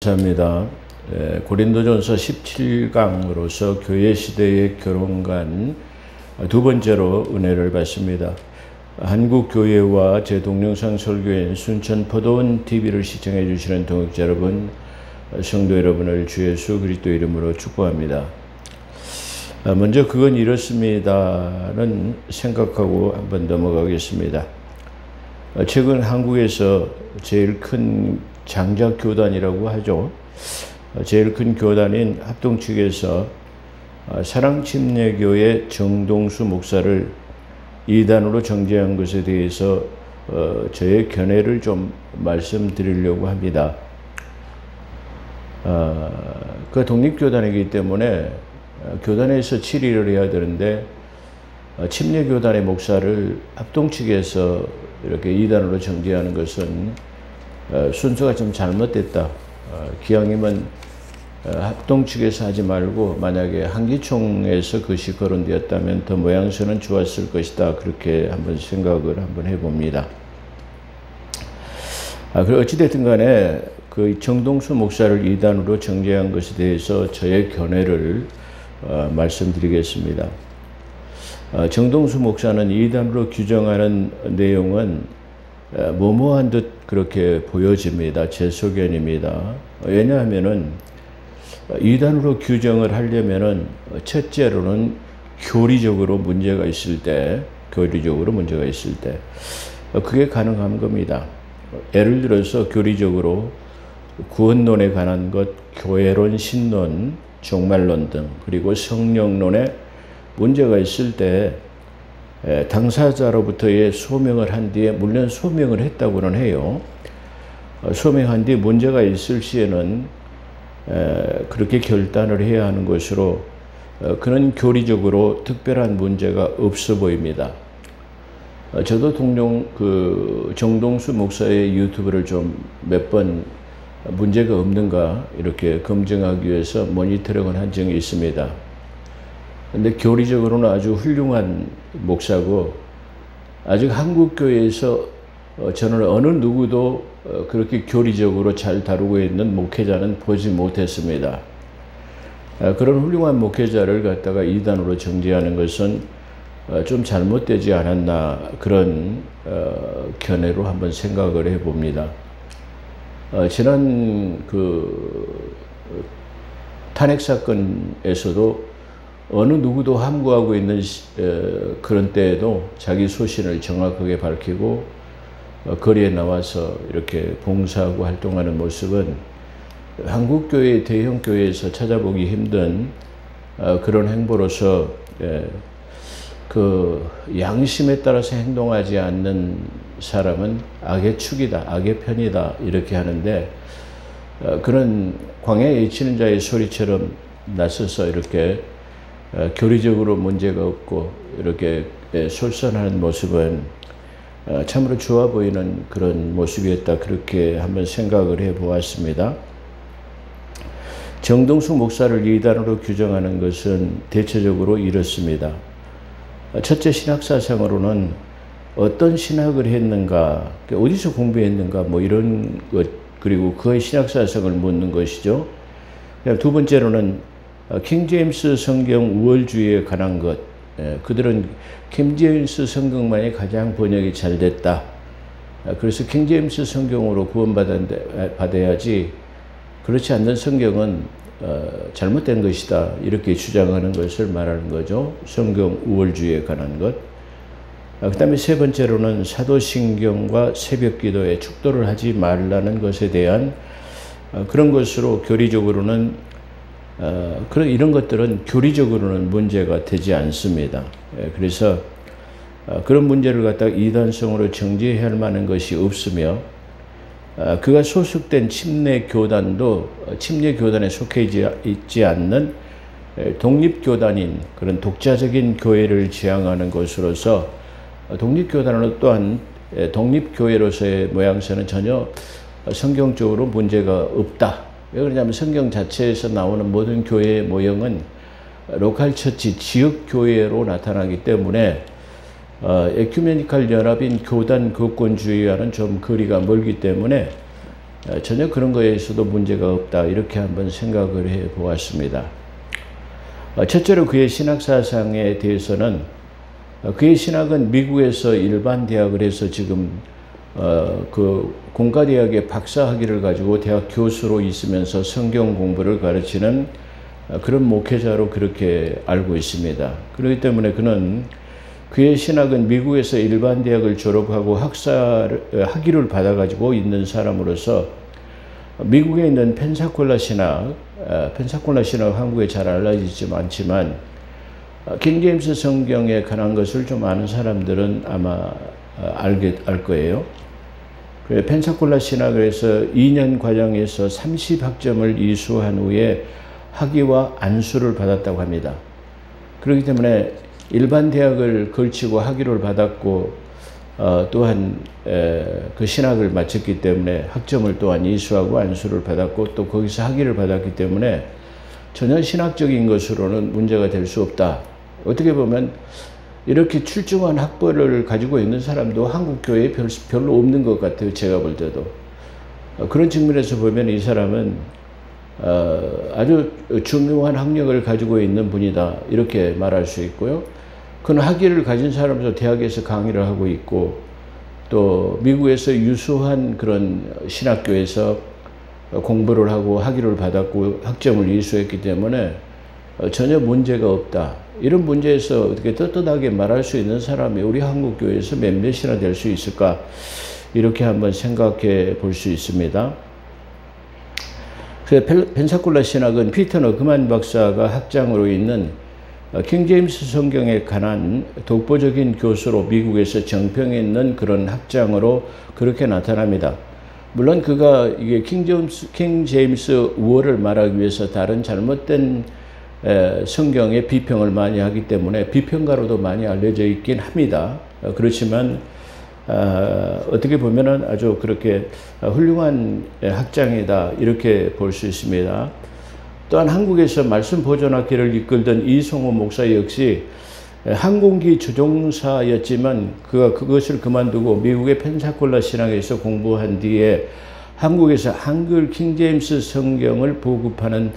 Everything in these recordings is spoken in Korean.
감사합니다. 고린도전서 17강으로서 교회시대의 결혼관 두 번째로 은혜를 받습니다. 한국교회와 제 동영상 설교인 순천포도원TV를 시청해 주시는 동역자 여러분, 성도 여러분을 주 예수 그리스도 이름으로 축복합니다. 먼저 그건 이렇습니다는 생각하고 한번 넘어가겠습니다. 최근 한국에서 제일 큰 장자교단이라고 하죠. 제일 큰 교단인 합동 측에서 사랑침례교회 정동수 목사를 이단으로 정죄한 것에 대해서 저의 견해를 좀 말씀드리려고 합니다. 그 독립교단이기 때문에 교단에서 치리를 해야 되는데 침례교단의 목사를 합동 측에서 이렇게 이단으로 정죄하는 것은 순서가 좀 잘못됐다. 기왕이면 합동 측에서 하지 말고 만약에 한기총에서 그것이 거론되었다면 더 모양새는 좋았을 것이다. 그렇게 한번 생각을 한번 해봅니다. 그리고 어찌됐든 간에 그 정동수 목사를 이단으로 정죄한 것에 대해서 저의 견해를 말씀드리겠습니다. 정동수 목사는 이단으로 규정하는 내용은 모모한 듯 그렇게 보여집니다. 제 소견입니다. 왜냐하면은 이단으로 규정을 하려면은 첫째로는 교리적으로 문제가 있을 때, 그게 가능한 겁니다. 예를 들어서 교리적으로 구원론에 관한 것, 교회론, 신론, 종말론 등, 그리고 성령론에 문제가 있을 때 당사자로부터의 소명을 한 뒤에, 물론 소명을 했다고는 해요. 소명한 뒤 문제가 있을 시에는 그렇게 결단을 해야 하는 것으로 그는 교리적으로 특별한 문제가 없어 보입니다. 저도 동종 정동수 목사의 유튜브를 좀 몇 번 문제가 없는가 이렇게 검증하기 위해서 모니터링을 한 적이 있습니다. 근데 교리적으로는 아주 훌륭한 목사고, 아직 한국교회에서 저는 어느 누구도 그렇게 교리적으로 잘 다루고 있는 목회자는 보지 못했습니다. 그런 훌륭한 목회자를 갖다가 이단으로 정죄하는 것은 좀 잘못되지 않았나, 그런 견해로 한번 생각을 해봅니다. 지난 탄핵 사건에서도 어느 누구도 함구하고 있는 그런 때에도 자기 소신을 정확하게 밝히고 거리에 나와서 이렇게 봉사하고 활동하는 모습은 한국교회 대형교회에서 찾아보기 힘든 그런 행보로서 그 양심에 따라서 행동하지 않는 사람은 악의 축이다, 악의 편이다 이렇게 하는데, 그런 광야에 치는 자의 소리처럼 나서서 이렇게 교리적으로 문제가 없고 이렇게 솔선하는 모습은 참으로 좋아 보이는 그런 모습이었다. 그렇게 한번 생각을 해 보았습니다. 정동수 목사를 이단으로 규정하는 것은 대체적으로 이렇습니다. 첫째, 신학사상으로는 어떤 신학을 했는가, 어디서 공부했는가, 뭐 이런 것, 그리고 그의 신학사상을 묻는 것이죠. 두 번째로는 킹제임스 성경 우월주의에 관한 것, 그들은 킹제임스 성경만이 가장 번역이 잘 됐다. 그래서 킹제임스 성경으로 구원받아야지 그렇지 않는 성경은 잘못된 것이다. 이렇게 주장하는 것을 말하는 거죠. 성경 우월주의에 관한 것. 그 다음에 세 번째로는 사도신경과 새벽기도에 축도를 하지 말라는 것에 대한 그런 것으로 교리적으로는 이런 것들은 교리적으로는 문제가 되지 않습니다. 그래서 그런 문제를 갖다가 이단성으로 정죄해야 할 만한 것이 없으며, 그가 소속된 침례교단도 침례교단에 속해 있지 않는 독립교단인 그런 독자적인 교회를 지향하는 것으로서, 독립교단은 또한 독립교회로서의 모양새는 전혀 성경적으로 문제가 없다. 왜 그러냐면 성경 자체에서 나오는 모든 교회의 모형은 로컬 처치, 지역 교회로 나타나기 때문에 에큐메니컬 연합인 교단 거권주의와는 좀 거리가 멀기 때문에 전혀 그런 거에서도 문제가 없다. 이렇게 한번 생각을 해 보았습니다. 첫째로 그의 신학 사상에 대해서는 그의 신학은 미국에서 일반 대학을 해서 지금 그 공과대학의 박사학위를 가지고 대학 교수로 있으면서 성경 공부를 가르치는 그런 목회자로 그렇게 알고 있습니다. 그렇기 때문에 그의 신학은 미국에서 일반 대학을 졸업하고 학위를 받아가지고 있는 사람으로서 미국에 있는 펜사콜라 신학 한국에 잘 알려지지 않지만 킹제임스 성경에 관한 것을 좀 아는 사람들은 아마 알 거예요. 펜사콜라 신학을 해서 2년 과정에서 30학점을 이수한 후에 학위와 안수를 받았다고 합니다. 그렇기 때문에 일반 대학을 걸치고 학위를 받았고 또한 그 신학을 마쳤기 때문에 학점을 또한 이수하고 안수를 받았고 또 거기서 학위를 받았기 때문에 전혀 신학적인 것으로는 문제가 될 수 없다. 어떻게 보면 이렇게 출중한 학벌을 가지고 있는 사람도 한국 교회에 별로 없는 것 같아요. 제가 볼 때도. 그런 측면에서 보면 이 사람은 아주 중요한 학력을 가지고 있는 분이다. 이렇게 말할 수 있고요. 그는 학위를 가진 사람으로서 대학에서 강의를 하고 있고 또 미국에서 유수한 그런 신학교에서 공부를 하고 학위를 받았고 학점을 이수했기 때문에 전혀 문제가 없다. 이런 문제에서 어떻게 떳떳하게 말할 수 있는 사람이 우리 한국 교회에서 몇몇이나 될 수 있을까? 이렇게 한번 생각해 볼 수 있습니다. 그래서 펜사콜라 신학은 피터 너그만 박사가 학장으로 있는 킹제임스 성경에 관한 독보적인 교수로 미국에서 정평에 있는 그런 학장으로 그렇게 나타납니다. 물론 그가 이게 킹제임스 우월을 말하기 위해서 다른 잘못된 성경의 비평을 많이 하기 때문에 비평가로도 많이 알려져 있긴 합니다. 그렇지만 어떻게 보면은 아주 그렇게 훌륭한 학장이다 이렇게 볼 수 있습니다. 또한 한국에서 말씀 보존학회를 이끌던 이성호 목사 역시 항공기 조종사였지만 그가 그것을 그만두고 미국의 펜사콜라 신학에서 공부한 뒤에 한국에서 한글 킹제임스 성경을 보급하는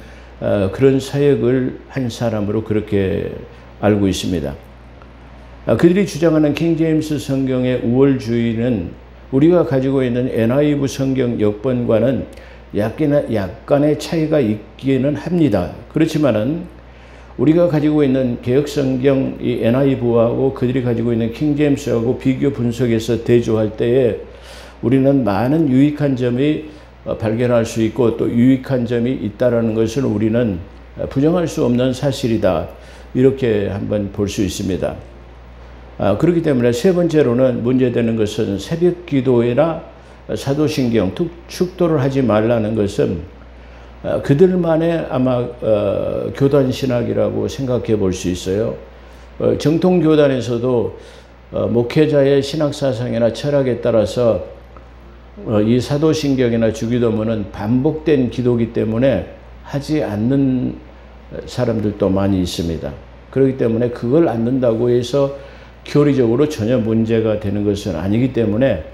그런 사역을 한 사람으로 그렇게 알고 있습니다. 그들이 주장하는 킹제임스 성경의 우월주의는 우리가 가지고 있는 NIV 성경 역본과는 약간의 차이가 있기는 합니다. 그렇지만은 우리가 가지고 있는 개혁성경 이 NIV하고 그들이 가지고 있는 킹제임스하고 비교 분석해서 대조할 때에 우리는 많은 유익한 점이 발견할 수 있고 또 유익한 점이 있다라는 것을 우리는 부정할 수 없는 사실이다. 이렇게 한번 볼 수 있습니다. 그렇기 때문에 세 번째로는 문제되는 것은 새벽 기도회나 사도신경, 축도를 하지 말라는 것은 그들만의 아마 교단신학이라고 생각해 볼 수 있어요. 정통교단에서도 목회자의 신학사상이나 철학에 따라서 이 사도신경이나 주기도문은 반복된 기도이기 때문에 하지 않는 사람들도 많이 있습니다. 그렇기 때문에 그걸 않는다고 해서 교리적으로 전혀 문제가 되는 것은 아니기 때문에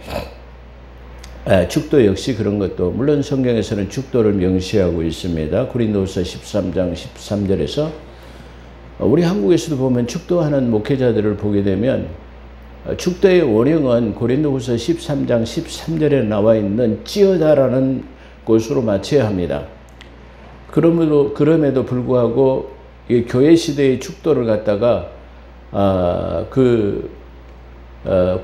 축도 역시 그런 것도 물론 성경에서는 축도를 명시하고 있습니다. 고린도후서 13장 13절에서 우리 한국에서도 보면 축도하는 목회자들을 보게 되면 축도의 원형은 고린도후서 13장 13절에 나와 있는 찌어다라는 것으로 맞춰야 합니다. 그럼에도 불구하고 이 교회 시대의 축도를 갖다가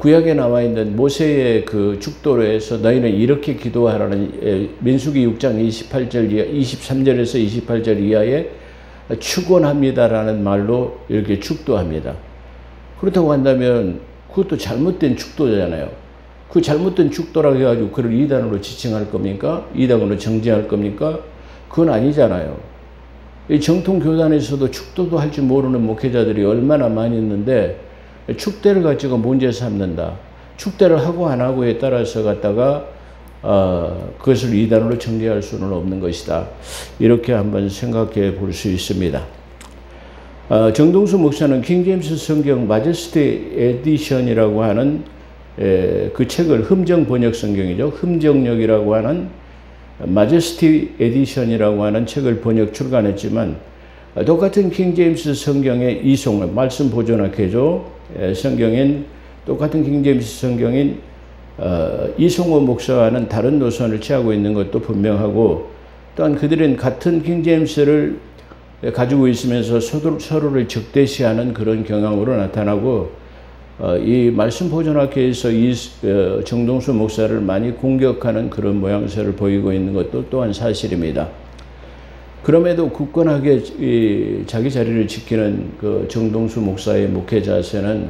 구약에 나와 있는 모세의 그 축도로 해서 너희는 이렇게 기도하라는 민수기 6장 28절 이하, 23절에서 28절 이하에 축원합니다라는 말로 이렇게 축도합니다. 그렇다고 한다면 그것도 잘못된 축도잖아요. 그 잘못된 축도라고 해가지고 그를 이단으로 지칭할 겁니까? 이단으로 정죄할 겁니까? 그건 아니잖아요. 이 정통교단에서도 축도도 할 줄 모르는 목회자들이 얼마나 많이 있는데 축대를 가지고 문제 삼는다. 축대를 하고 안 하고에 따라서 갖다가 그것을 이단으로 정죄할 수는 없는 것이다. 이렇게 한번 생각해 볼 수 있습니다. 정동수 목사는 킹제임스 성경 마제스티 에디션이라고 하는 그 책을 흠정 번역 성경이죠. 흠정역이라고 하는 마제스티 에디션이라고 하는 책을 번역 출간했지만 똑같은 킹제임스 성경의 이송, 말씀 보존학회죠. 성경인 똑같은 킹제임스 성경인 이송호 목사와는 다른 노선을 취하고 있는 것도 분명하고, 또한 그들은 같은 킹제임스를 가지고 있으면서 서로를 적대시하는 그런 경향으로 나타나고, 이 말씀 보존학회에서 이 정동수 목사를 많이 공격하는 그런 모양새를 보이고 있는 것도 또한 사실입니다. 그럼에도 굳건하게 자기 자리를 지키는 그 정동수 목사의 목회 자세는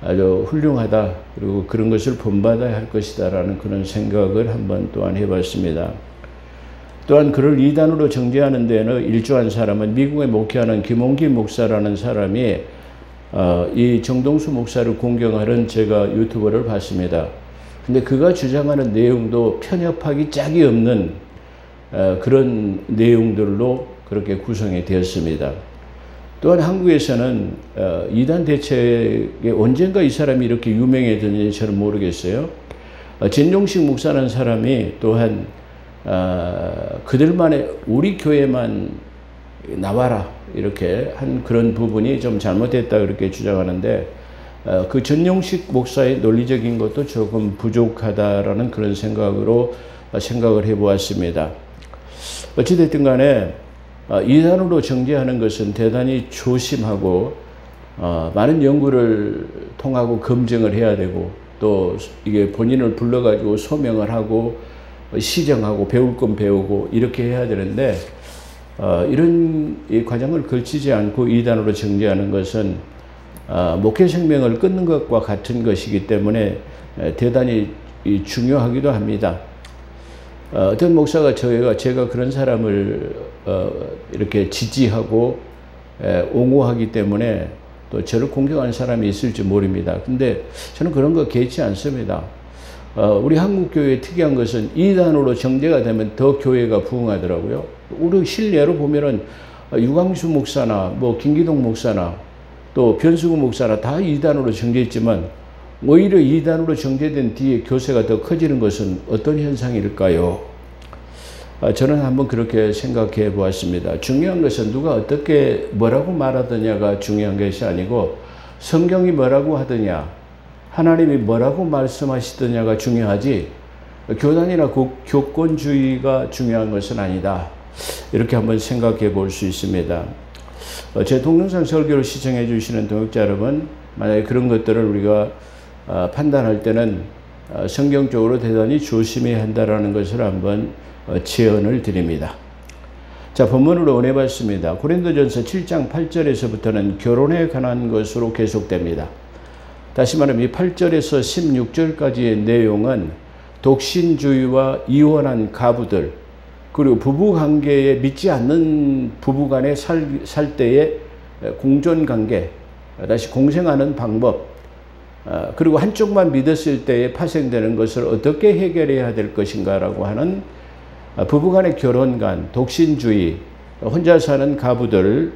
아주 훌륭하다, 그리고 그런 것을 본받아야 할 것이다 라는 그런 생각을 한번 또한 해봤습니다. 또한 그를 이단으로 정죄하는 데는 일조한 사람은 미국에 목회하는 김홍기 목사라는 사람이 이 정동수 목사를 공경하는 제가 유튜브를 봤습니다. 근데 그가 주장하는 내용도 편협하기 짝이 없는 그런 내용들로 그렇게 구성이 되었습니다. 또한 한국에서는 이단 대책에 언젠가 이 사람이 이렇게 유명해졌는지 저는 모르겠어요. 진용식 목사라는 사람이 또한 그들만의 우리 교회만 나와라 이렇게 한 그런 부분이 좀 잘못됐다 그렇게 주장하는데, 그 전용식 목사의 논리적인 것도 조금 부족하다라는 그런 생각을 해보았습니다. 어찌됐든 간에 이단으로 정죄하는 것은 대단히 조심하고 많은 연구를 통하고 검증을 해야 되고, 또 이게 본인을 불러가지고 소명을 하고 시정하고 배울 건 배우고 이렇게 해야 되는데, 이런 이 과정을 거치지 않고 이단으로 정죄하는 것은 목회 생명을 끊는 것과 같은 것이기 때문에 대단히 중요하기도 합니다. 어떤 목사가 제가 그런 사람을 이렇게 지지하고 옹호하기 때문에 또 저를 공격하는 사람이 있을지 모릅니다. 근데 저는 그런 거 개의치 않습니다. 우리 한국교회의 특이한 것은 이단으로 정죄가 되면 더 교회가 부흥하더라고요. 우리 실례로 보면은 유광수 목사나 뭐 김기동 목사나 또 변수구 목사나 다 이단으로 정죄했지만, 오히려 이단으로 정죄된 뒤에 교세가 더 커지는 것은 어떤 현상일까요? 저는 한번 그렇게 생각해 보았습니다. 중요한 것은 누가 어떻게 뭐라고 말하느냐가 중요한 것이 아니고, 성경이 뭐라고 하느냐, 하나님이 뭐라고 말씀하시느냐가 중요하지, 교단이나 교권주의가 중요한 것은 아니다. 이렇게 한번 생각해 볼 수 있습니다. 제 동영상 설교를 시청해 주시는 동역자 여러분, 만약에 그런 것들을 우리가 판단할 때는 성경적으로 대단히 조심해야 한다는 것을 한번 제언을 드립니다. 자, 본문으로 은혜 받습니다. 고린도전서 7장 8절에서부터는 결혼에 관한 것으로 계속됩니다. 다시 말하면 이 8절에서 16절까지의 내용은 독신주의와 이혼한 가부들, 그리고 부부관계에 믿지 않는 부부간에 살 때의 공존관계, 다시 공생하는 방법, 그리고 한쪽만 믿었을 때에 파생되는 것을 어떻게 해결해야 될 것인가라고 하는 부부간의 결혼관, 독신주의, 혼자 사는 가부들,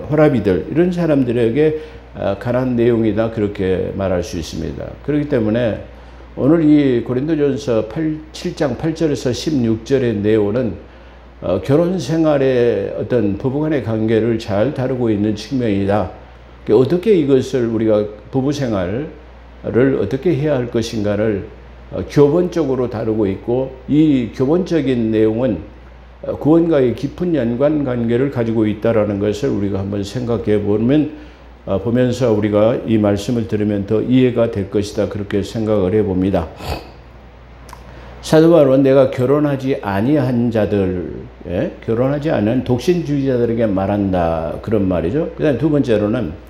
호라비들, 이런 사람들에게 관한 내용이다, 그렇게 말할 수 있습니다. 그렇기 때문에 오늘 이 고린도전서 7장 8절에서 16절의 내용은 결혼 생활의 어떤 부부간의 관계를 잘 다루고 있는 측면이다. 어떻게 이것을 우리가 부부 생활을 어떻게 해야 할 것인가를 교본적으로 다루고 있고, 이 교본적인 내용은 구원과의 깊은 연관 관계를 가지고 있다는 것을 우리가 한번 생각해 보면서 우리가 이 말씀을 들으면 더 이해가 될 것이다, 그렇게 생각을 해봅니다. 사도 바울은 내가 결혼하지 아니한 자들, 결혼하지 않은 독신주의자들에게 말한다, 그런 말이죠. 그 다음에 두 번째로는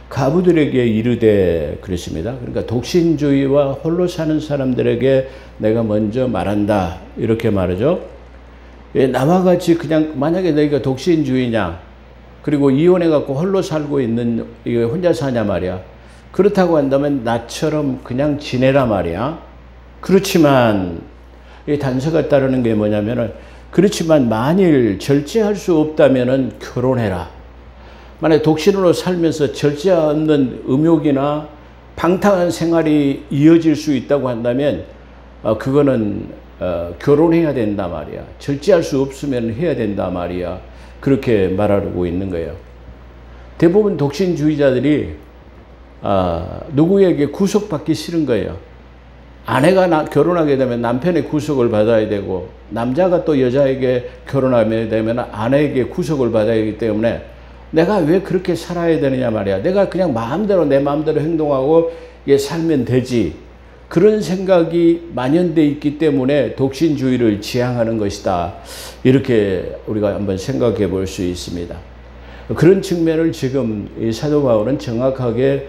가부들에게 이르되 그랬습니다. 그러니까 독신주의와 홀로 사는 사람들에게 내가 먼저 말한다, 이렇게 말하죠. 나와 같이 그냥 만약에 너희가 독신주의냐, 그리고 이혼해갖고 홀로 살고 있는, 이거 혼자 사냐 말이야. 그렇다고 한다면 나처럼 그냥 지내라 말이야. 그렇지만 이 단서가 따르는 게 뭐냐면은, 그렇지만 만일 절제할 수 없다면은 결혼해라. 만약 독신으로 살면서 절제 없는 음욕이나 방탕한 생활이 이어질 수 있다고 한다면 그거는 결혼해야 된다 말이야. 절제할 수 없으면 해야 된다 말이야. 그렇게 말하고 있는 거예요. 대부분 독신주의자들이 누구에게 구속받기 싫은 거예요. 아내가 결혼하게 되면 남편의 구속을 받아야 되고, 남자가 또 여자에게 결혼하게 되면 아내에게 구속을 받아야 하기 때문에 내가 왜 그렇게 살아야 되느냐 말이야. 내가 그냥 마음대로 내 마음대로 행동하고 살면 되지. 그런 생각이 만연되어 있기 때문에 독신주의를 지향하는 것이다. 이렇게 우리가 한번 생각해 볼 수 있습니다. 그런 측면을 지금 이 사도 바울은 정확하게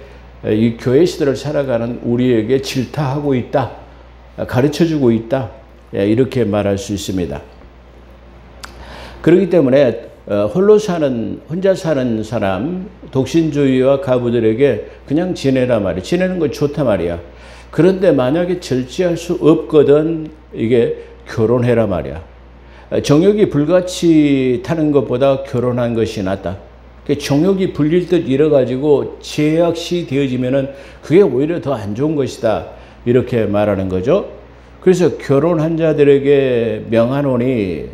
이 교회 시대를 살아가는 우리에게 질타하고 있다. 가르쳐주고 있다. 이렇게 말할 수 있습니다. 그렇기 때문에 혼자 사는 사람, 독신주의와 가부들에게 그냥 지내라 말이야. 지내는 건 좋다 말이야. 그런데 만약에 절제할 수 없거든 이게 결혼해라 말이야. 정욕이 불같이 타는 것보다 결혼한 것이 낫다. 정욕이 불릴 듯 이래가지고 제약시 되어지면은 그게 오히려 더 안 좋은 것이다. 이렇게 말하는 거죠. 그래서 결혼한 자들에게 명하노니,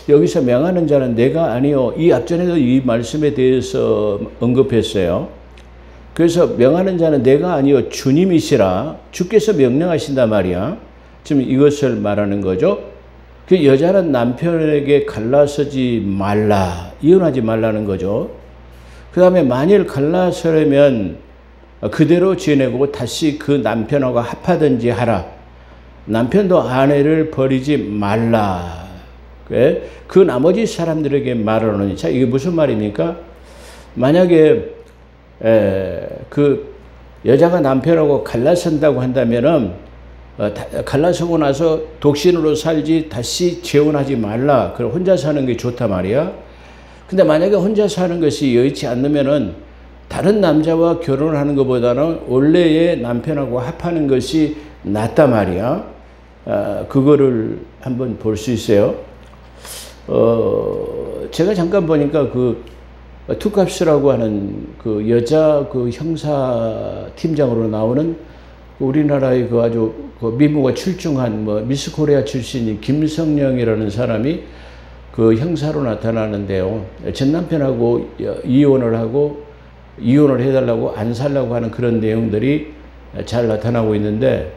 여기서 명하는 자는 내가 아니요. 이 앞전에도 이 말씀에 대해서 언급했어요. 그래서 명하는 자는 내가 아니요. 주님이시라. 주께서 명령하신단 말이야. 지금 이것을 말하는 거죠. 그 여자는 남편에게 갈라서지 말라. 이혼하지 말라는 거죠. 그 다음에 만일 갈라서려면 그대로 지내고 다시 그 남편하고 합하든지 하라. 남편도 아내를 버리지 말라. 그 나머지 사람들에게 말하노니. 자, 이게 무슨 말입니까? 만약에 그 여자가 남편하고 갈라선다고 한다면은 갈라서고 나서 독신으로 살지 다시 재혼하지 말라. 그럼 혼자 사는 게 좋다 말이야. 근데 만약에 혼자 사는 것이 여의치 않으면은 다른 남자와 결혼하는 것보다는 원래의 남편하고 합하는 것이 낫다 말이야. 그거를 한번 볼 수 있어요. 제가 잠깐 보니까 그 투캅스라고 하는 그 여자 그 형사 팀장으로 나오는 우리나라의 그 아주 그 미모가 출중한 뭐 미스 코리아 출신인 김성령이라는 사람이 그 형사로 나타나는데요. 전 남편하고 이혼을 하고 이혼을 해달라고 안 살라고 하는 그런 내용들이 잘 나타나고 있는데,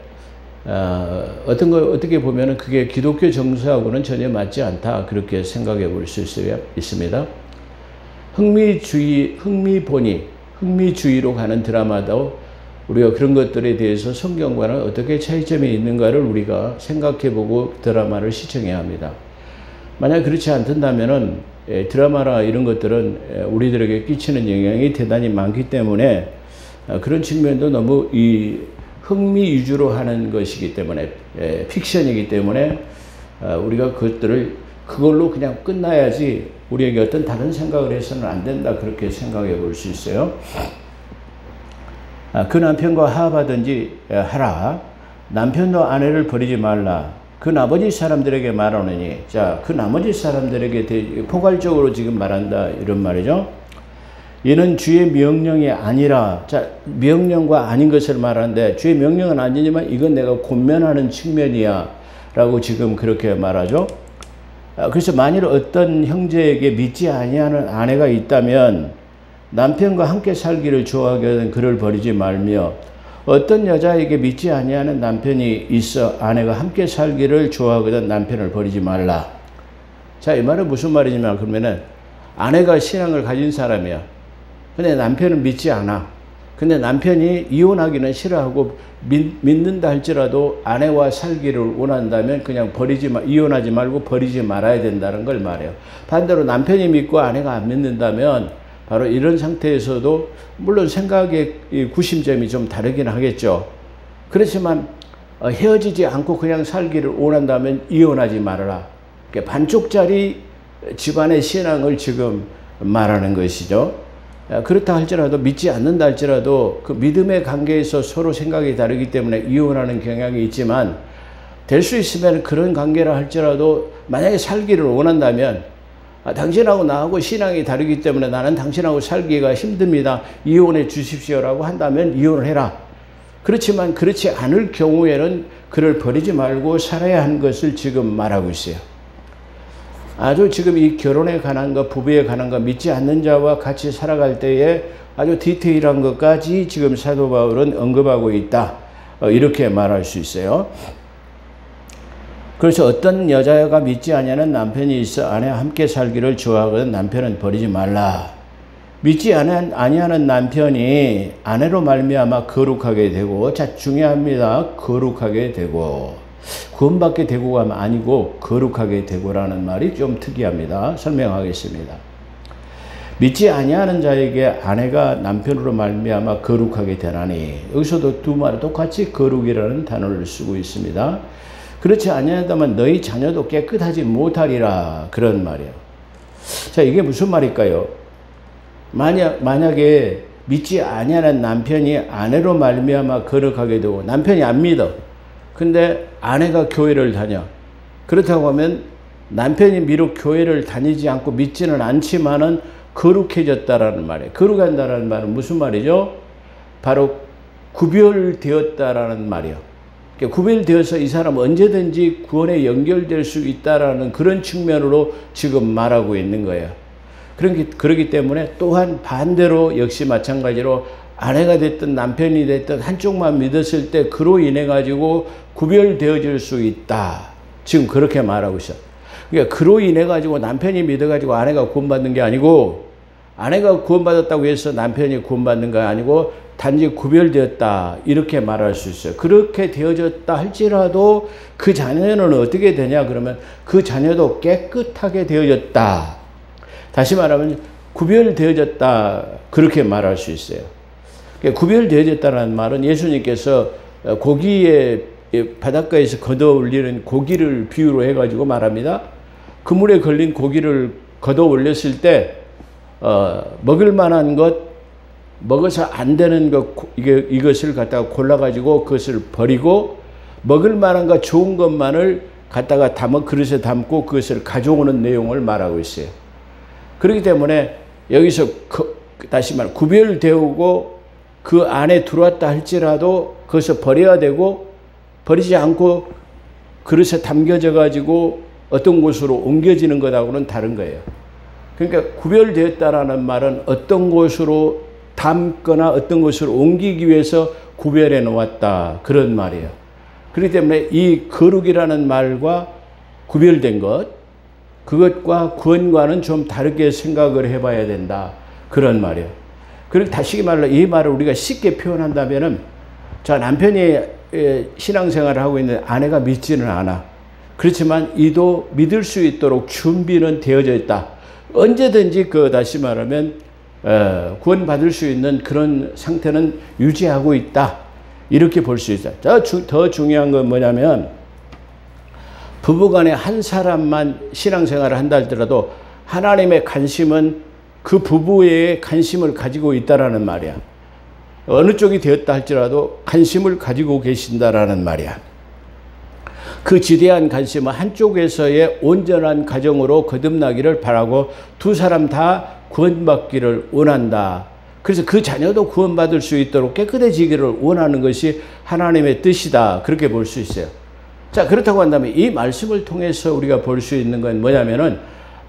어떻게 보면은 그게 기독교 정서하고는 전혀 맞지 않다. 그렇게 생각해 볼 수 있습니다. 흥미주의로 가는 드라마도 우리가 그런 것들에 대해서 성경과는 어떻게 차이점이 있는가를 우리가 생각해 보고 드라마를 시청해야 합니다. 만약 그렇지 않든다면은 드라마나 이런 것들은 우리들에게 끼치는 영향이 대단히 많기 때문에 그런 측면도 너무 이 흥미 위주로 하는 것이기 때문에 픽션이기 때문에 우리가 그걸로 그냥 끝나야지 우리에게 어떤 다른 생각을 해서는 안 된다. 그렇게 생각해 볼 수 있어요. 그 남편과 화합하든지 하라. 남편도 아내를 버리지 말라. 그 나머지 사람들에게 말하느니. 자, 그 나머지 사람들에게 포괄적으로 지금 말한다. 이런 말이죠. 이는 주의 명령이 아니라. 자, 명령과 아닌 것을 말하는데 주의 명령은 아니지만 이건 내가 권면하는 측면이야. 라고 지금 그렇게 말하죠. 그래서 만일 어떤 형제에게 믿지 아니하는 아내가 있다면 남편과 함께 살기를 좋아하거든 그를 버리지 말며, 어떤 여자에게 믿지 아니하는 남편이 있어 아내가 함께 살기를 좋아하거든 남편을 버리지 말라. 자, 이 말은 무슨 말이냐면, 그러면은 아내가 신앙을 가진 사람이야. 근데 남편은 믿지 않아. 근데 남편이 이혼하기는 싫어하고 믿는다 할지라도 아내와 살기를 원한다면 그냥 이혼하지 말고 버리지 말아야 된다는 걸 말해요. 반대로 남편이 믿고 아내가 안 믿는다면 바로 이런 상태에서도 물론 생각의 구심점이 좀 다르긴 하겠죠. 그렇지만 헤어지지 않고 그냥 살기를 원한다면 이혼하지 말아라. 반쪽짜리 집안의 신앙을 지금 말하는 것이죠. 그렇다 할지라도 믿지 않는다 할지라도 그 믿음의 관계에서 서로 생각이 다르기 때문에 이혼하는 경향이 있지만, 될 수 있으면 그런 관계라 할지라도 만약에 살기를 원한다면 당신하고 나하고 신앙이 다르기 때문에 나는 당신하고 살기가 힘듭니다. 이혼해 주십시오라고 한다면 이혼을 해라. 그렇지만 그렇지 않을 경우에는 그를 버리지 말고 살아야 하는 것을 지금 말하고 있어요. 아주 지금 이 결혼에 관한 것, 부부에 관한 것, 믿지 않는 자와 같이 살아갈 때에 아주 디테일한 것까지 지금 사도 바울은 언급하고 있다. 이렇게 말할 수 있어요. 그래서 어떤 여자가 믿지 아니하는 남편이 있어 아내와 함께 살기를 좋아하거든 남편은 버리지 말라. 믿지 아니하는 남편이 아내로 말미암아 거룩하게 되고, 자, 중요합니다. 거룩하게 되고, 구원받게 되고가 아니고 거룩하게 되고라는 말이 좀 특이합니다. 설명하겠습니다. 믿지 아니하는 자에게 아내가 남편으로 말미암아 거룩하게 되나니, 여기서도 두 말 똑같이 거룩이라는 단어를 쓰고 있습니다. 그렇지 아니하다면 너희 자녀도 깨끗하지 못하리라, 그런 말이에요. 자, 이게 무슨 말일까요? 만약에 믿지 아니하는 남편이 아내로 말미암아 거룩하게 되고, 남편이 안 믿어. 근데 아내가 교회를 다녀. 그렇다고 하면 남편이 비록 교회를 다니지 않고 믿지는 않지만은 거룩해졌다라는 말이에요. 거룩한다라는 말은 무슨 말이죠? 바로 구별되었다라는 말이에요. 그러니까 구별되어서 이 사람 언제든지 구원에 연결될 수 있다라는 그런 측면으로 지금 말하고 있는 거예요. 그렇기 때문에 또한 반대로 역시 마찬가지로 아내가 됐든 남편이 됐든 한쪽만 믿었을 때 그로 인해 가지고 구별되어질 수 있다. 지금 그렇게 말하고 있어요. 그러니까 그로 인해 가지고 남편이 믿어 가지고 아내가 구원받는 게 아니고, 아내가 구원받았다고 해서 남편이 구원받는 거 아니고 단지 구별되었다, 이렇게 말할 수 있어요. 그렇게 되어졌다 할지라도 그 자녀는 어떻게 되냐 그러면 그 자녀도 깨끗하게 되어졌다. 다시 말하면 구별되어졌다, 그렇게 말할 수 있어요. 구별되어졌다는 말은 예수님께서 고기에 바닷가에서 걷어 올리는 고기를 비유로 해가지고 말합니다. 그물에 걸린 고기를 걷어 올렸을 때 먹을 만한 것, 먹어서 안 되는 것, 이것을 갖다가 골라가지고 그것을 버리고 먹을 만한 것, 좋은 것만을 갖다가 그릇에 담고 그것을 가져오는 내용을 말하고 있어요. 그렇기 때문에 여기서 다시 말해 구별되고 그 안에 들어왔다 할지라도 그것을 버려야 되고, 버리지 않고 그릇에 담겨져 가지고 어떤 곳으로 옮겨지는 것하고는 다른 거예요. 그러니까 구별되었다라는 말은 어떤 곳으로 담거나 어떤 곳으로 옮기기 위해서 구별해 놓았다, 그런 말이에요. 그렇기 때문에 이 거룩이라는 말과 구별된 것, 그것과 구원과는 좀 다르게 생각을 해봐야 된다, 그런 말이에요. 그리고 다시 말로 이 말을 우리가 쉽게 표현한다면은, 자, 남편이 신앙생활을 하고 있는 아내가 믿지는 않아. 그렇지만 이도 믿을 수 있도록 준비는 되어져 있다. 언제든지 다시 말하면 구원받을 수 있는 그런 상태는 유지하고 있다, 이렇게 볼 수 있다. 더 중요한 건 뭐냐면, 부부간에 한 사람만 신앙생활을 한다 할지라도 하나님의 관심은 그 부부의 관심을 가지고 있다라는 말이야. 어느 쪽이 되었다 할지라도 관심을 가지고 계신다라는 말이야. 그 지대한 관심은 한쪽에서의 온전한 가정으로 거듭나기를 바라고 두 사람 다 구원받기를 원한다. 그래서 그 자녀도 구원받을 수 있도록 깨끗해지기를 원하는 것이 하나님의 뜻이다, 그렇게 볼 수 있어요. 자, 그렇다고 한다면 이 말씀을 통해서 우리가 볼 수 있는 건 뭐냐면은,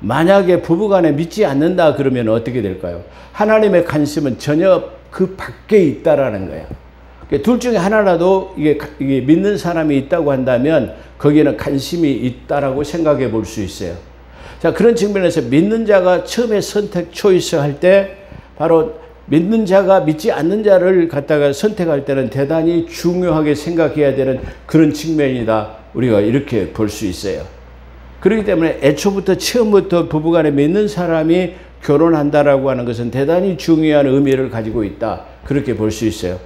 만약에 부부간에 믿지 않는다 그러면 어떻게 될까요? 하나님의 관심은 전혀 그 밖에 있다라는 거예요. 둘 중에 하나라도 이게 믿는 사람이 있다고 한다면 거기에는 관심이 있다라고 생각해 볼 수 있어요. 자, 그런 측면에서 믿는 자가 처음에 초이스 할 때, 바로 믿는 자가 믿지 않는 자를 갖다가 선택할 때는 대단히 중요하게 생각해야 되는 그런 측면이다, 우리가 이렇게 볼 수 있어요. 그렇기 때문에 애초부터 처음부터 부부간에 믿는 사람이 결혼한다라고 하는 것은 대단히 중요한 의미를 가지고 있다, 그렇게 볼 수 있어요.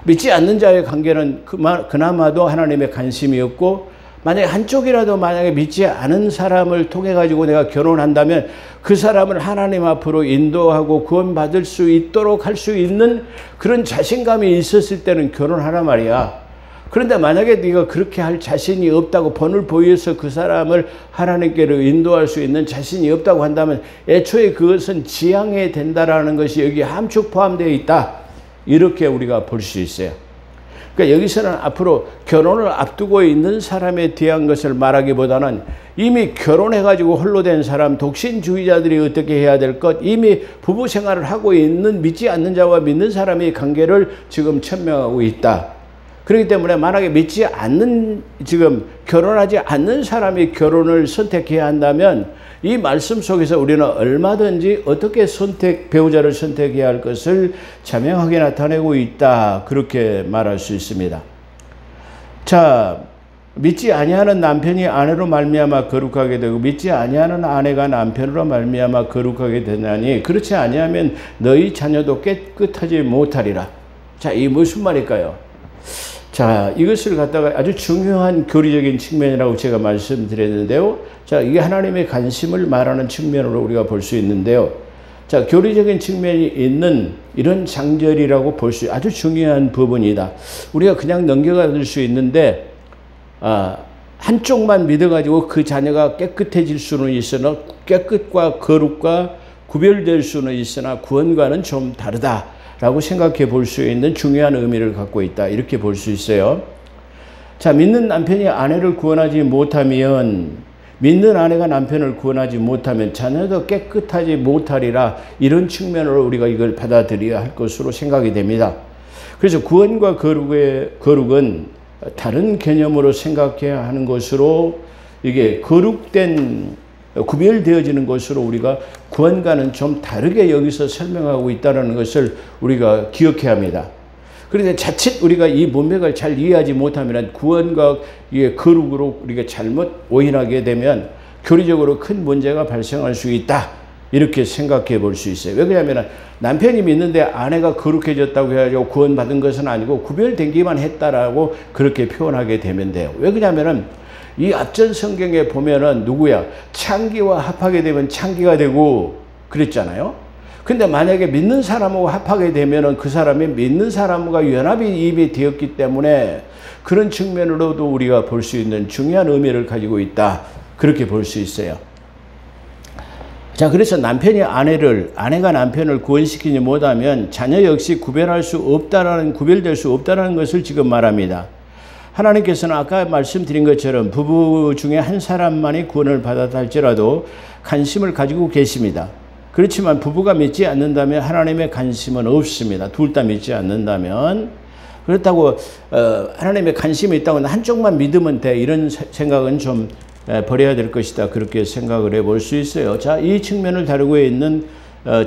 믿지 않는 자의 관계는 그나마도 하나님의 관심이 없고, 만약에 한쪽이라도 만약에 믿지 않은 사람을 통해 가지고 내가 결혼한다면 그 사람을 하나님 앞으로 인도하고 구원받을 수 있도록 할 수 있는 그런 자신감이 있었을 때는 결혼하란 말이야. 그런데 만약에 네가 그렇게 할 자신이 없다고, 본을 보여서 그 사람을 하나님께로 인도할 수 있는 자신이 없다고 한다면 애초에 그것은 지양해야 된다라는 것이 여기 함축 포함되어 있다, 이렇게 우리가 볼 수 있어요. 그러니까 여기서는 앞으로 결혼을 앞두고 있는 사람에 대한 것을 말하기보다는 이미 결혼해가지고 홀로 된 사람, 독신주의자들이 어떻게 해야 될 것, 이미 부부 생활을 하고 있는 믿지 않는 자와 믿는 사람의 관계를 지금 천명하고 있다. 그렇기 때문에 만약에 믿지 않는, 지금 결혼하지 않는 사람이 결혼을 선택해야 한다면 이 말씀 속에서 우리는 얼마든지 어떻게 배우자를 선택해야 할 것을 자명하게 나타내고 있다. 그렇게 말할 수 있습니다. 자, 믿지 아니하는 남편이 아내로 말미암아 거룩하게 되고 믿지 아니하는 아내가 남편으로 말미암아 거룩하게 되나니 그렇지 아니하면 너희 자녀도 깨끗하지 못하리라. 자, 이 무슨 말일까요? 자, 이것을 갖다가 아주 중요한 교리적인 측면이라고 제가 말씀드렸는데요. 자, 이게 하나님의 관심을 말하는 측면으로 우리가 볼 수 있는데요. 자, 교리적인 측면이 있는 이런 장절이라고 볼 수 아주 중요한 부분이다. 우리가 그냥 넘겨갈 수 있는데, 한쪽만 믿어가지고 그 자녀가 깨끗해질 수는 있으나 깨끗과 거룩과 구별될 수는 있으나 구원과는 좀 다르다. 라고 생각해 볼 수 있는 중요한 의미를 갖고 있다. 이렇게 볼 수 있어요. 자, 믿는 남편이 아내를 구원하지 못하면, 믿는 아내가 남편을 구원하지 못하면 자녀도 깨끗하지 못하리라. 이런 측면으로 우리가 이걸 받아들여야 할 것으로 생각이 됩니다. 그래서 구원과 거룩은 다른 개념으로 생각해야 하는 것으로 이게 거룩된 구별되어지는 것으로 우리가 구원과는 좀 다르게 여기서 설명하고 있다는 것을 우리가 기억해야 합니다. 그런데 자칫 우리가 이 문맥을 잘 이해하지 못하면 구원과 거룩으로 우리가 잘못 오인하게 되면 교리적으로 큰 문제가 발생할 수 있다. 이렇게 생각해 볼 수 있어요. 왜 그러냐면 남편이 믿는데 아내가 거룩해졌다고 해가지고 구원받은 것은 아니고 구별되기만 했다라고 그렇게 표현하게 되면 돼요. 왜 그러냐면은 이 앞전 성경에 보면은 누구야? 창기와 합하게 되면 창기가 되고 그랬잖아요. 근데 만약에 믿는 사람하고 합하게 되면은 그 사람이 믿는 사람과 연합이 이미 되었기 때문에 그런 측면으로도 우리가 볼 수 있는 중요한 의미를 가지고 있다. 그렇게 볼 수 있어요. 자, 그래서 아내가 남편을 구원시키지 못하면 자녀 역시 구별될 수 없다라는 것을 지금 말합니다. 하나님께서는 아까 말씀드린 것처럼 부부 중에 한 사람만이 구원을 받았다 할지라도 관심을 가지고 계십니다. 그렇지만 부부가 믿지 않는다면 하나님의 관심은 없습니다. 둘 다 믿지 않는다면. 그렇다고 하나님의 관심이 있다고 한쪽만 믿으면 돼. 이런 생각은 좀 버려야 될 것이다. 그렇게 생각을 해볼 수 있어요. 자, 이 측면을 다루고 있는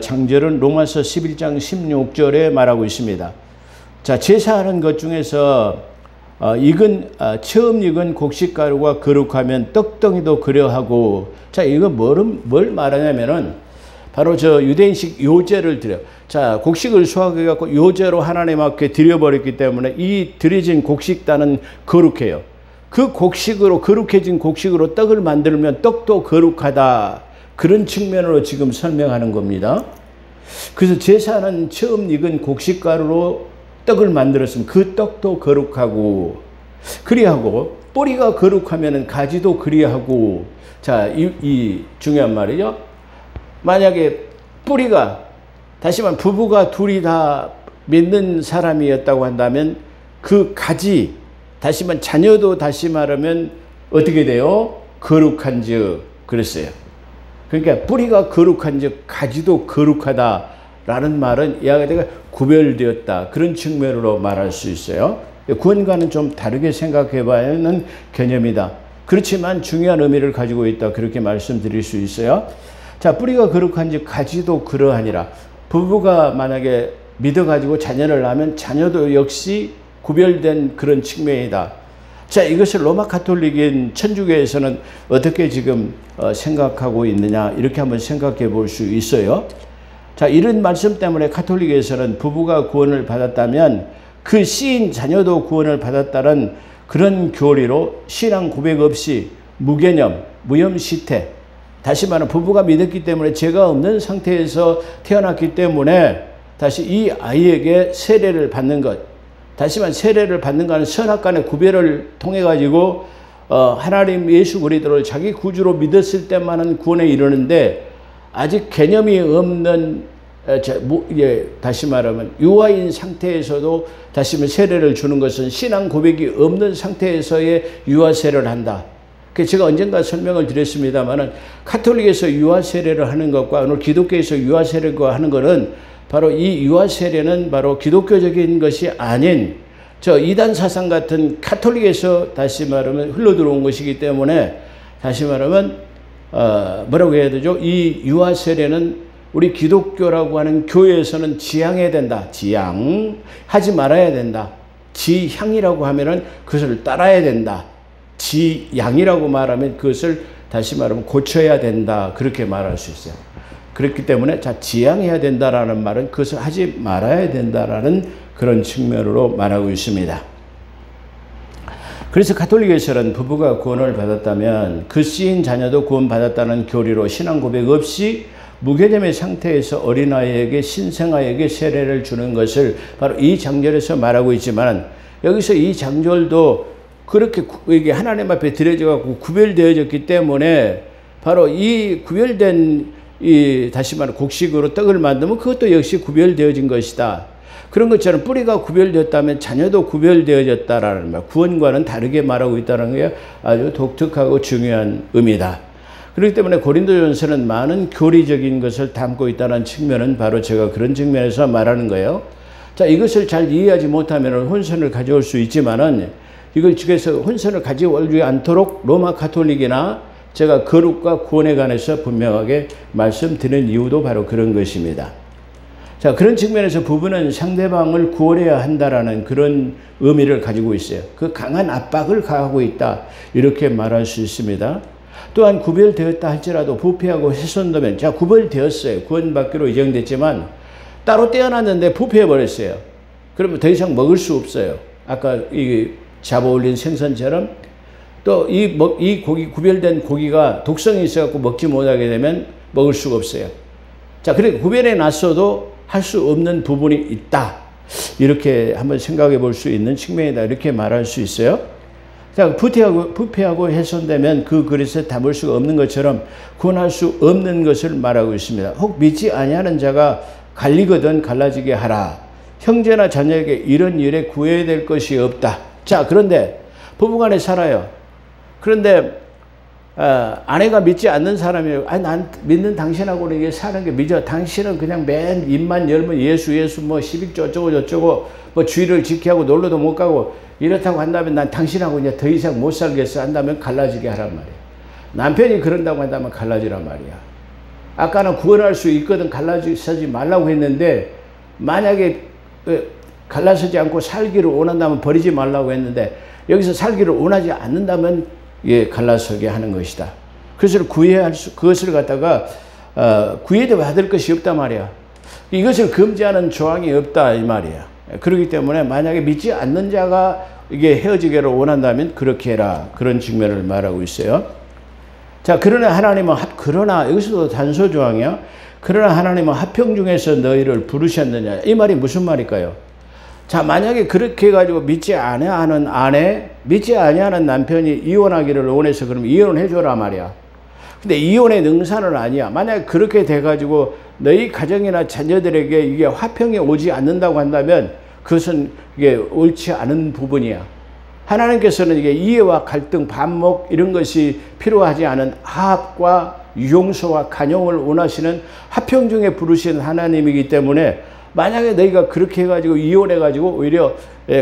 장절은 로마서 11장 16절에 말하고 있습니다. 자, 제사하는 것 중에서 처음 익은 곡식가루가 거룩하면 떡덩이도 그려하고, 자, 이거 뭘 말하냐면은 바로 저 유대인식 요제를 드려. 자, 곡식을 수확해갖고 요제로 하나님 앞에 드려버렸기 때문에 이 드려진 곡식단은 거룩해요. 그 곡식으로, 거룩해진 곡식으로 떡을 만들면 떡도 거룩하다. 그런 측면으로 지금 설명하는 겁니다. 그래서 제사는 처음 익은 곡식가루로 떡을 만들었으면 그 떡도 거룩하고, 그리하고 뿌리가 거룩하면 가지도 그리하고. 자, 이 중요한 말이죠. 만약에 뿌리가, 다시 말하면 부부가 둘이 다 믿는 사람이었다고 한다면 그 가지, 다시 말하면 자녀도 다시 말하면 어떻게 돼요? 거룩한즉 그랬어요. 그러니까 뿌리가 거룩한즉 가지도 거룩하다라는 말은 이하가 내가 구별되었다. 그런 측면으로 말할 수 있어요. 구원과는 좀 다르게 생각해 봐야 하는 개념이다. 그렇지만 중요한 의미를 가지고 있다. 그렇게 말씀드릴 수 있어요. 자, 뿌리가 거룩한즉 가지도 그러하니라. 부부가 만약에 믿어가지고 자녀를 낳으면 자녀도 역시 구별된 그런 측면이다. 자, 이것을 로마 가톨릭인 천주교에서는 어떻게 지금 생각하고 있느냐, 이렇게 한번 생각해 볼 수 있어요. 자, 이런 말씀 때문에 가톨릭에서는 부부가 구원을 받았다면 그 씨인 자녀도 구원을 받았다는 그런 교리로 신앙 고백 없이 무개념, 무염시태, 다시 말하면 부부가 믿었기 때문에 죄가 없는 상태에서 태어났기 때문에 다시 이 아이에게 세례를 받는 것, 다시 말하면 세례를 받는 것은 선악간의 구별을 통해 가지고 하나님 예수 그리스도를 자기 구주로 믿었을 때만은 구원에 이르는데 아직 개념이 없는 다시 말하면 유아인 상태에서도 다시 말하면 세례를 주는 것은 신앙 고백이 없는 상태에서의 유아 세례를 한다. 제가 언젠가 설명을 드렸습니다만은 카톨릭에서 유아 세례를 하는 것과 오늘 기독교에서 유아 세례가 하는 것은 바로 이 유아 세례는 바로 기독교적인 것이 아닌 이단 사상 같은 카톨릭에서 다시 말하면 흘러들어온 것이기 때문에 다시 말하면 뭐라고 해야 되죠? 이 유아 세례는 우리 기독교라고 하는 교회에서는 지향해야 된다. 지향하지 말아야 된다. 지향이라고 하면은 그것을 따라야 된다. 지양이라고 말하면 그것을 다시 말하면 고쳐야 된다. 그렇게 말할 수 있어요. 그렇기 때문에 지양해야 된다라는 말은 그것을 하지 말아야 된다라는 그런 측면으로 말하고 있습니다. 그래서 가톨릭에서는 부부가 구원을 받았다면 그 씨인 자녀도 구원받았다는 교리로 신앙 고백 없이 무개념의 상태에서 어린아이에게 신생아에게 세례를 주는 것을 바로 이 장절에서 말하고 있지만 여기서 이 장절도 그렇게 이게 하나님 앞에 드려져 갖고 구별되어졌기 때문에 바로 이 구별된 이 다시 말해 곡식으로 떡을 만들면 그것도 역시 구별되어진 것이다. 그런 것처럼 뿌리가 구별되었다면 자녀도 구별되어졌다라는 말, 구원과는 다르게 말하고 있다는 게 아주 독특하고 중요한 의미다. 그렇기 때문에 고린도전서는 많은 교리적인 것을 담고 있다는 측면은 바로 제가 그런 측면에서 말하는 거예요. 자, 이것을 잘 이해하지 못하면 혼선을 가져올 수 있지만은 이걸 그래서 혼선을 가져오지 않도록 로마 가톨릭이나 제가 거룩과 구원에 관해서 분명하게 말씀드리는 이유도 바로 그런 것입니다. 자, 그런 측면에서 부부는 상대방을 구원해야 한다라는 그런 의미를 가지고 있어요. 그 강한 압박을 가하고 있다. 이렇게 말할 수 있습니다. 또한 구별되었다 할지라도 부패하고 훼손되면, 자, 구별되었어요. 구원받기로 예정됐지만 따로 떼어놨는데 부패해버렸어요. 그러면 더 이상 먹을 수 없어요. 아까 이 잡아올린 생선처럼 또 이 고기, 구별된 고기가 독성이 있어갖고 먹지 못하게 되면 먹을 수가 없어요. 자, 그러니까 구별해 놨어도 할 수 없는 부분이 있다. 이렇게 한번 생각해 볼 수 있는 측면이다. 이렇게 말할 수 있어요. 자, 부패하고 훼손되면 그 그릇에 담을 수가 없는 것처럼 구원할 수 없는 것을 말하고 있습니다. 혹 믿지 아니하는 자가 갈리거든 갈라지게 하라. 형제나 자녀에게 이런 일에 구해야 될 것이 없다. 자, 그런데 부부간에 살아요. 그런데 아내가 믿지 않는 사람이에요. 난 믿는 당신하고는 이게 사는 게 믿어. 당신은 그냥 맨 입만 열면 예수 뭐 11조 어쩌고 저쩌고 뭐 주의를 지키고 놀러도 못 가고 이렇다고 한다면 난 당신하고 이제 더 이상 못 살겠어 한다면 갈라지게 하란 말이야. 남편이 그런다고 한다면 갈라지란 말이야. 아까는 구원할 수 있거든 갈라서지 말라고 했는데 만약에 갈라서지 않고 살기를 원한다면 버리지 말라고 했는데 여기서 살기를 원하지 않는다면 갈라서게 하는 것이다. 그것을 그것을 갖다가 구해도 받을 것이 없단 말이야. 이것을 금지하는 조항이 없다 이 말이야. 그렇기 때문에 만약에 믿지 않는 자가 이게 헤어지기를 원한다면 그렇게 해라. 그런 측면을 말하고 있어요. 자, 그러나 여기서도 단서 조항이야. 그러나 하나님은 화평 중에서 너희를 부르셨느냐. 이 말이 무슨 말일까요? 자, 만약에 그렇게 해가지고 믿지 아니하는 아내, 믿지 아니하는 남편이 이혼하기를 원해서 그러면 이혼을 해줘라 말이야. 근데 이혼의 능사는 아니야. 만약에 그렇게 돼가지고 너희 가정이나 자녀들에게 이게 화평이 오지 않는다고 한다면 그것은 이게 옳지 않은 부분이야. 하나님께서는 이게 이해와 갈등, 반목 이런 것이 필요하지 않은 화합과 용서와 간용을 원하시는 화평 중에 부르신 하나님이기 때문에 만약에 너희가 그렇게 해가지고 이혼해가지고 오히려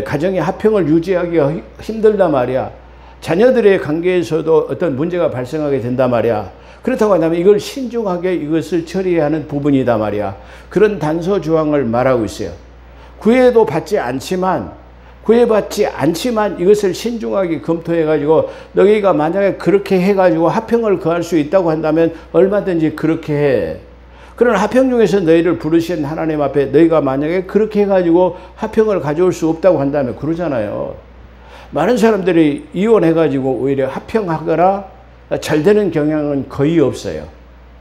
가정의 화평을 유지하기가 힘들단 말이야. 자녀들의 관계에서도 어떤 문제가 발생하게 된단 말이야. 그렇다고 한다면 이걸 신중하게 이것을 처리해야 하는 부분이다 말이야. 그런 단서 조항을 말하고 있어요. 구해받지 않지만 이것을 신중하게 검토해가지고 너희가 만약에 그렇게 해가지고 화평을 거할 수 있다고 한다면 얼마든지 그렇게 해. 그러나 화평 중에서 너희를 부르신 하나님 앞에 너희가 만약에 그렇게 해가지고 화평을 가져올 수 없다고 한다면 그러잖아요. 많은 사람들이 이혼해가지고 오히려 화평하거나 잘 되는 경향은 거의 없어요.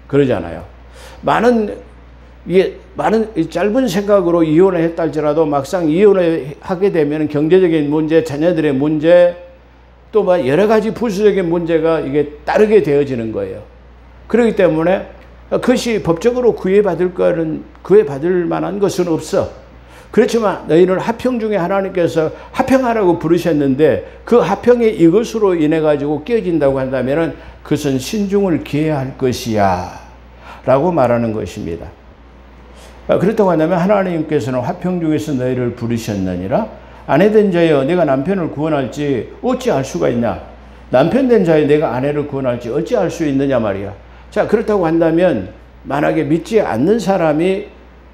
그러잖아요. 많은 짧은 생각으로 이혼을 했다 할지라도 막상 이혼을 하게 되면 경제적인 문제, 자녀들의 문제, 또 막 여러 가지 부수적인 문제가 이게 따르게 되어지는 거예요. 그렇기 때문에 그것이 법적으로 구애받을 만한 것은 없어. 그렇지만 너희는 하평 중에 하나님께서 하평하라고 부르셨는데 그 하평이 이것으로 인해 가지고 깨어진다고 한다면 그것은 신중을 기해야 할 것이야 라고 말하는 것입니다. 그렇다고 한다면 하나님께서는 화평 중에서 너희를 부르셨느니라. 아내된 자여 내가 남편을 구원할지 어찌 알 수가 있냐. 남편 된 자여 내가 아내를 구원할지 어찌 알 수 있느냐 말이야. 자, 그렇다고 한다면 만약에 믿지 않는 사람이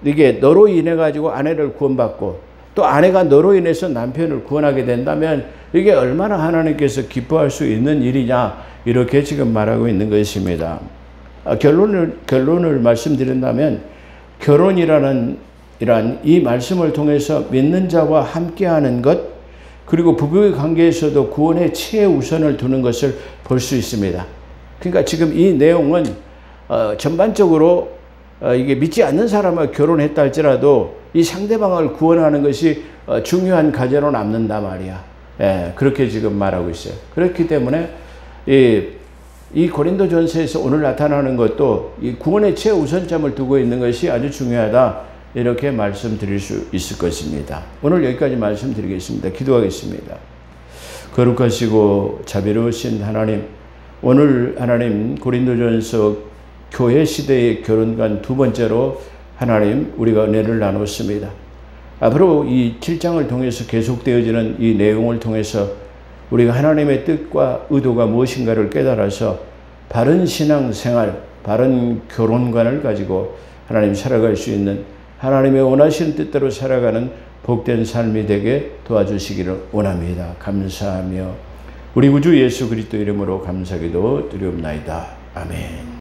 이게 너로 인해 가지고 아내를 구원받고 또 아내가 너로 인해서 남편을 구원하게 된다면 이게 얼마나 하나님께서 기뻐할 수 있는 일이냐, 이렇게 지금 말하고 있는 것입니다. 결론을 말씀드린다면 결혼이란 이 말씀을 통해서 믿는 자와 함께하는 것, 그리고 부부의 관계에서도 구원의 최우선을 두는 것을 볼 수 있습니다. 그러니까 지금 이 내용은 전반적으로 이게 믿지 않는 사람과 결혼했다 할지라도 이 상대방을 구원하는 것이 중요한 과제로 남는다 말이야. 예, 그렇게 지금 말하고 있어요. 그렇기 때문에 이 고린도전서에서 오늘 나타나는 것도 이 구원의 최우선점을 두고 있는 것이 아주 중요하다, 이렇게 말씀드릴 수 있을 것입니다. 오늘 여기까지 말씀드리겠습니다. 기도하겠습니다. 거룩하시고 자비로우신 하나님, 오늘 하나님 고린도전서 교회 시대의 결혼관 두 번째로 하나님 우리가 은혜를 나눴습니다. 앞으로 이 7장을 통해서 계속되어지는 이 내용을 통해서 우리가 하나님의 뜻과 의도가 무엇인가를 깨달아서 바른 신앙생활, 바른 결혼관을 가지고 하나님 살아갈 수 있는, 하나님의 원하시는 뜻대로 살아가는 복된 삶이 되게 도와주시기를 원합니다. 감사하며 우리 구주 예수 그리스도 이름으로 감사기도 드리옵나이다. 아멘.